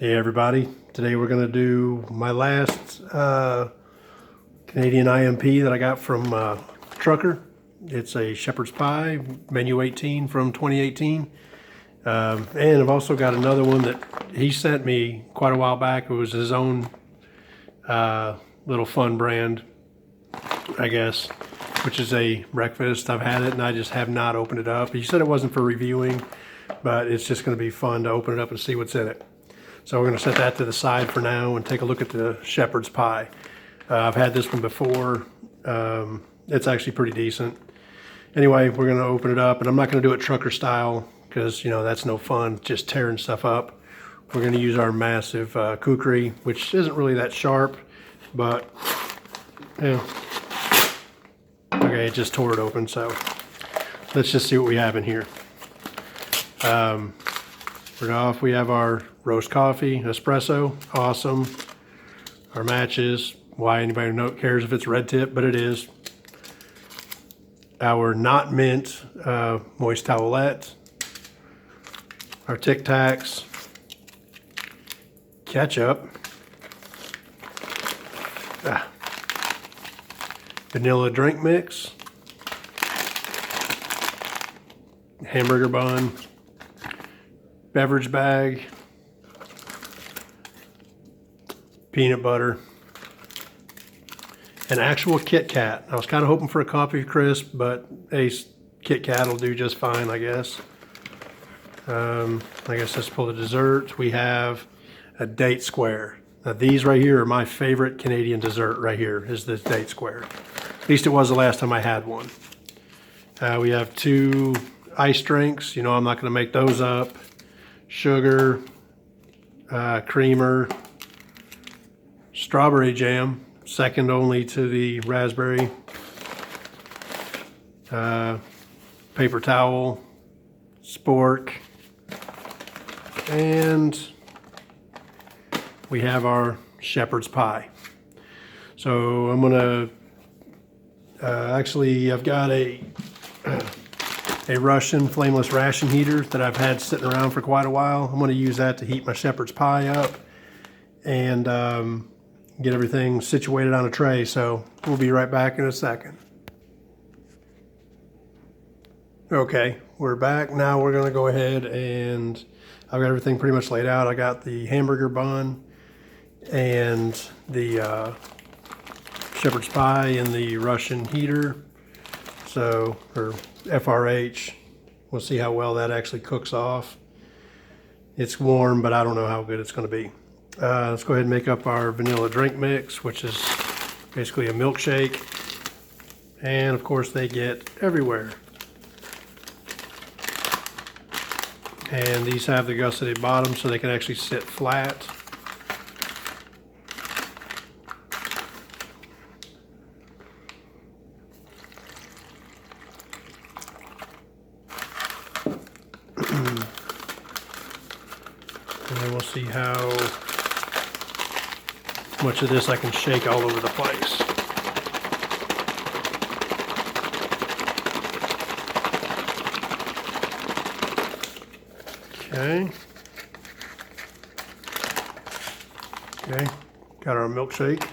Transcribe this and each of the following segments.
Hey everybody, today we're going to do my last Canadian IMP that I got from Trucker. It's a shepherd's pie, menu 18 from 2018. And I've also got another one that he sent me quite a while back. It was his own little fun brand, I guess, which is a breakfast. I've had it and I just have not opened it up. He said it wasn't for reviewing, but it's just going to be fun to open it up and see what's in it. So we're going to set that to the side for now and take a look at the shepherd's pie. I've had this one before. It's actually pretty decent. Anyway, we're going to open it up, and I'm not going to do it trucker style because, you know, that's no fun, just tearing stuff up. We're going to use our massive kukri, which isn't really that sharp, but, yeah. Okay, it just tore it open, so let's just see what we have in here. First off, we have our roast coffee, espresso, awesome. Our matches, why anybody cares if it's red tip, but it is. Our not mint moist towelette. Our Tic Tacs. Ketchup. Vanilla drink mix. Hamburger bun. Beverage bag, peanut butter, an actual Kit Kat. I was kind of hoping for a coffee crisp, but a Kit Kat will do just fine, I guess. I guess let's pull the dessert. We have a date square. Now these right here are my favorite Canadian dessert right here, is this date square. At least it was the last time I had one. We have 2 ice drinks. You know, I'm not going to make those up. Sugar, creamer, strawberry jam, second only to the raspberry, paper towel, spork, and we have our shepherd's pie. So I'm gonna, actually I've got a Russian flameless ration heater that I've had sitting around for quite a while. I'm going to use that to heat my shepherd's pie up and get everything situated on a tray. So we'll be right back in a second. Okay, we're back. Now we're going to go ahead and I've got everything pretty much laid out. I got the hamburger bun and the shepherd's pie in the Russian heater. So, or FRH, we'll see how well that actually cooks off. It's warm, but I don't know how good it's going to be. Let's go ahead and make up our vanilla drink mix, which is basically a milkshake. And of course they get everywhere. And these have the gusseted bottom so they can actually sit flat. And then we'll see how much of this I can shake all over the place. Okay. Okay, got our milkshake.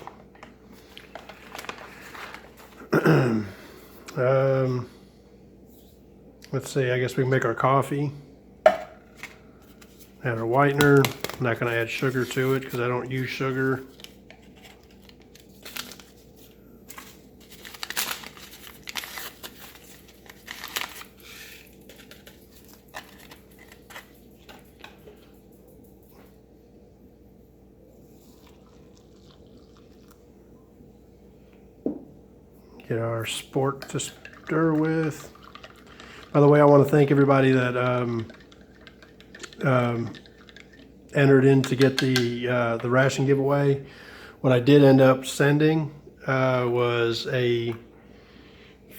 Let's see, I guess we can make our coffee. Add our whitener. I'm not going to add sugar to it because I don't use sugar. Get our spork to stir with. By the way, I want to thank everybody that entered in to get the ration giveaway. What I did end up sending was a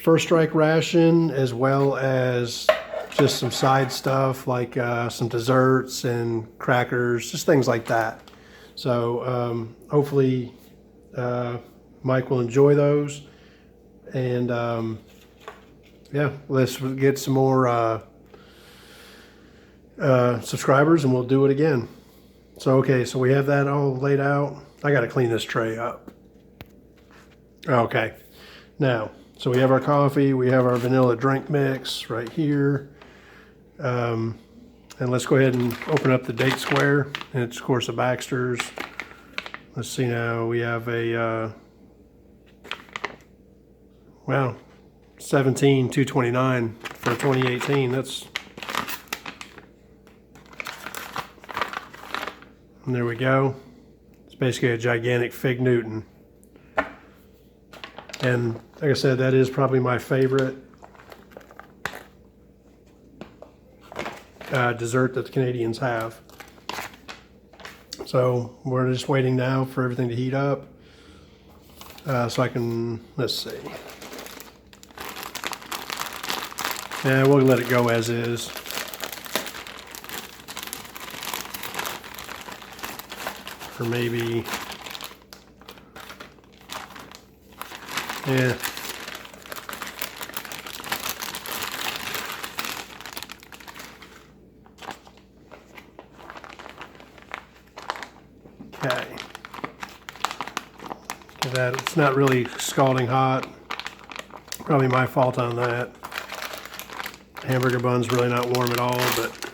First Strike ration, as well as just some side stuff like some desserts and crackers, just things like that. So hopefully Mike will enjoy those. And yeah, let's get some more subscribers and we'll do it again. So, okay, so we have that all laid out. I got to clean this tray up. Okay, now, so we have our coffee, we have our vanilla drink mix right here. And let's go ahead and open up the date square. And it's, of course, a Baxter's. Let's see now, we have a, wow, 17,229 for 2018. That's, and there we go. It's basically a gigantic Fig Newton. And like I said, that is probably my favorite dessert that the Canadians have. So we're just waiting now for everything to heat up. So I can, let's see. Yeah, we'll let it go as is. Or maybe, yeah. Okay. That it's not really scalding hot. Probably my fault on that. Hamburger bun's really not warm at all, but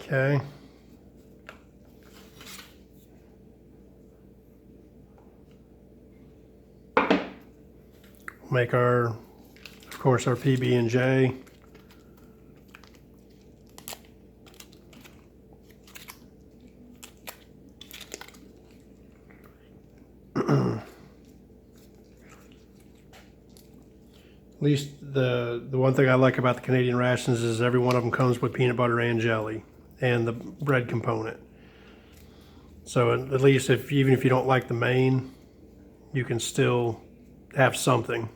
okay. Make our, of course, our PB&J. At least the one thing I like about the Canadian rations is every one of them comes with peanut butter and jelly and the bread component. So at least even if you don't like the main, you can still have something.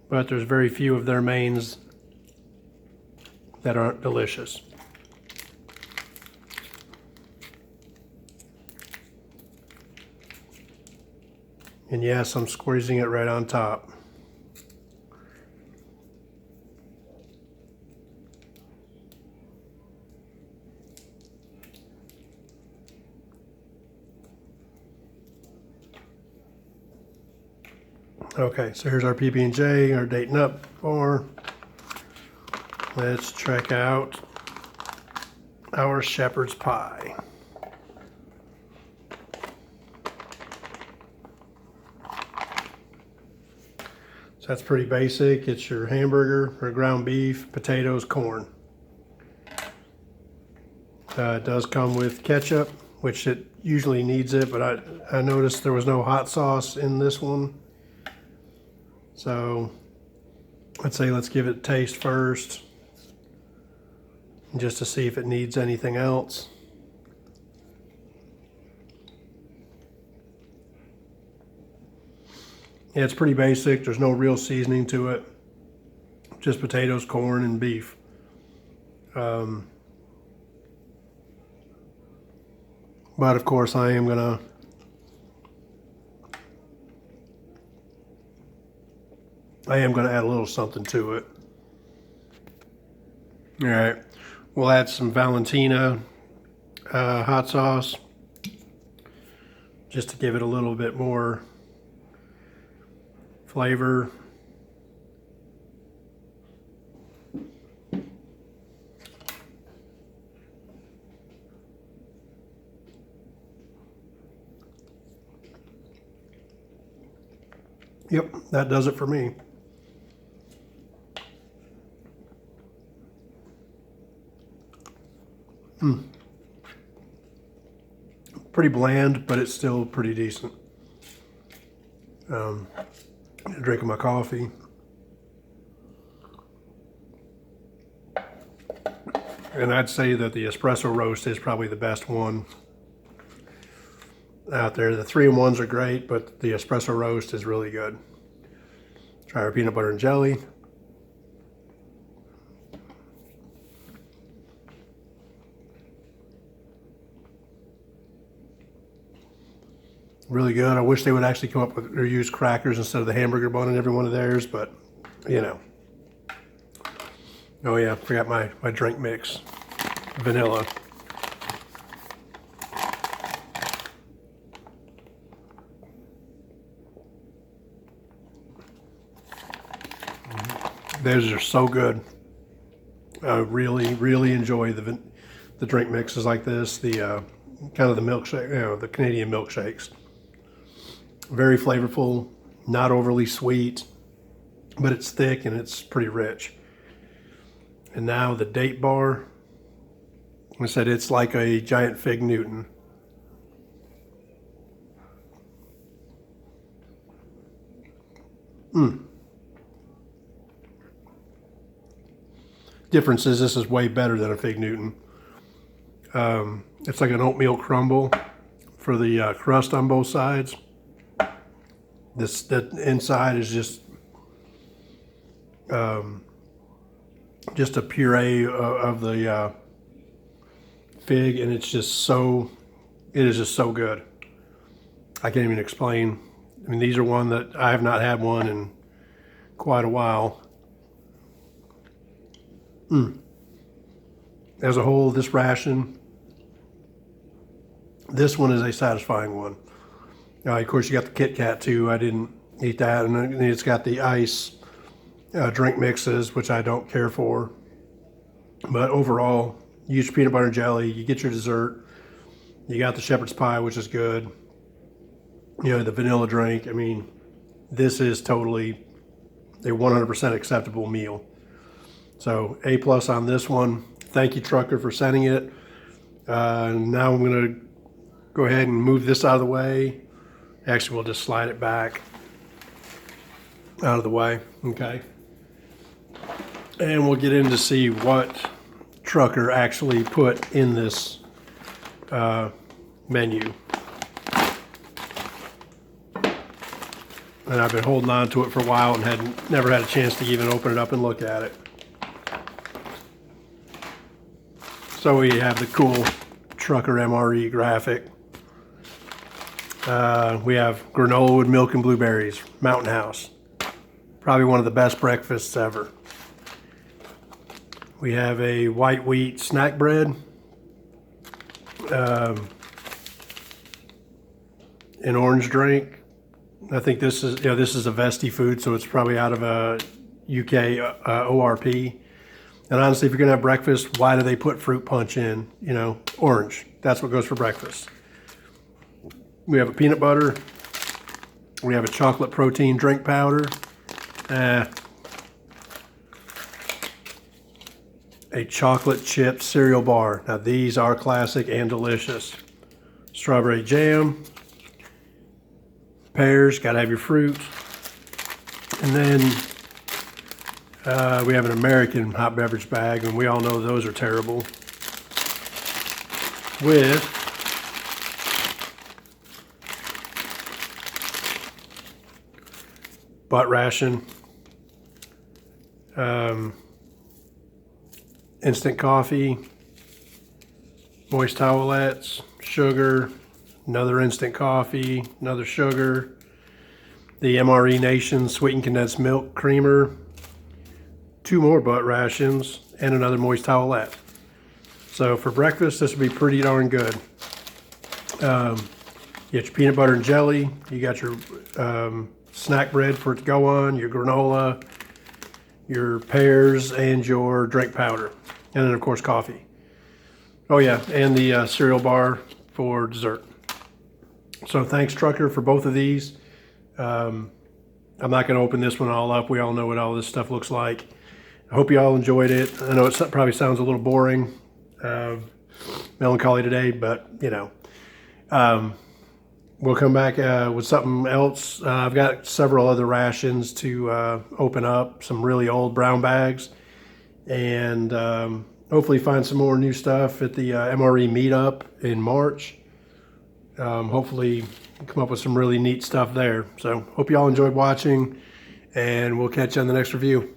But there's very few of their mains that aren't delicious. And yes, I'm squeezing it right on top. Okay, so here's our PB&J, our dating up bar. Let's check out our shepherd's pie. So that's pretty basic. It's your hamburger or ground beef, potatoes, corn. It does come with ketchup, which it usually needs it, but I noticed there was no hot sauce in this one. So let's give it a taste first, just to see if it needs anything else. Yeah, it's pretty basic. There's no real seasoning to it. Just potatoes, corn, and beef. But of course, I am gonna add a little something to it. All right, we'll add some Valentina hot sauce, just to give it a little bit more flavor. Yep, that does it for me. Pretty bland, but it's still pretty decent. Drinking my coffee. And I'd say that the espresso roast is probably the best one out there. The 3-in-1s are great, but the espresso roast is really good. Try our peanut butter and jelly. Really good. I wish they would actually come up with or use crackers instead of the hamburger bun in every one of theirs, but you know. Oh yeah, forgot my drink mix. Vanilla. Those are so good. I really, really enjoy the drink mixes like this. The kind of the milkshake, the Canadian milkshakes. Very flavorful, not overly sweet, but it's thick and it's pretty rich. And now the date bar. I said it's like a giant fig Newton. Difference is this is way better than a fig Newton. It's like an oatmeal crumble for the crust on both sides. The inside is just a puree of the fig, and it's just so, it is just so good. I can't even explain. I mean, these are one that I have not had one in quite a while. As a whole, this ration, this one is a satisfying one. Of course, you got the Kit Kat too. I didn't eat that, and then it's got the ice drink mixes, which I don't care for. But overall, you use your peanut butter and jelly. You get your dessert. You got the shepherd's pie, which is good. You know, the vanilla drink. I mean, this is totally a 100% acceptable meal. So A+ on this one. Thank you, Trucker, for sending it. Now I'm going to go ahead and move this out of the way. Actually, we'll just slide it back out of the way. Okay. And we'll get in to see what Trucker actually put in this menu. And I've been holding on to it for a while and never had a chance to even open it up and look at it. So we have the cool Trucker MRE graphic. We have granola with milk and blueberries, Mountain House. Probably one of the best breakfasts ever. We have a white wheat snack bread. An orange drink. I think this is, this is a Vesti food, so it's probably out of a UK ORP. And honestly, if you're gonna have breakfast, why do they put fruit punch in? Orange. That's what goes for breakfast. We have a peanut butter. We have a chocolate protein drink powder. A chocolate chip cereal bar. Now these are classic and delicious. Strawberry jam. Pears, gotta have your fruit. And then we have an American hot beverage bag, and we all know those are terrible. With butt ration, instant coffee, moist towelettes, sugar, another instant coffee, another sugar, the MRE Nation sweetened condensed milk creamer, 2 more butt rations, and another moist towelette. So for breakfast, this would be pretty darn good. You get your peanut butter and jelly, you got your snack bread for it to go on, your granola, your pears, and your drink powder. And then of course coffee. Oh yeah, and the cereal bar for dessert. So thanks, Trucker, for both of these. I'm not going to open this one all up. We all know what all this stuff looks like. I hope you all enjoyed it. I know it probably sounds a little boring, melancholy today, but we'll come back with something else. I've got several other rations to open up, some really old brown bags, and hopefully find some more new stuff at the MRE meetup in March. Hopefully come up with some really neat stuff there. So hope you all enjoyed watching, and we'll catch you on the next review.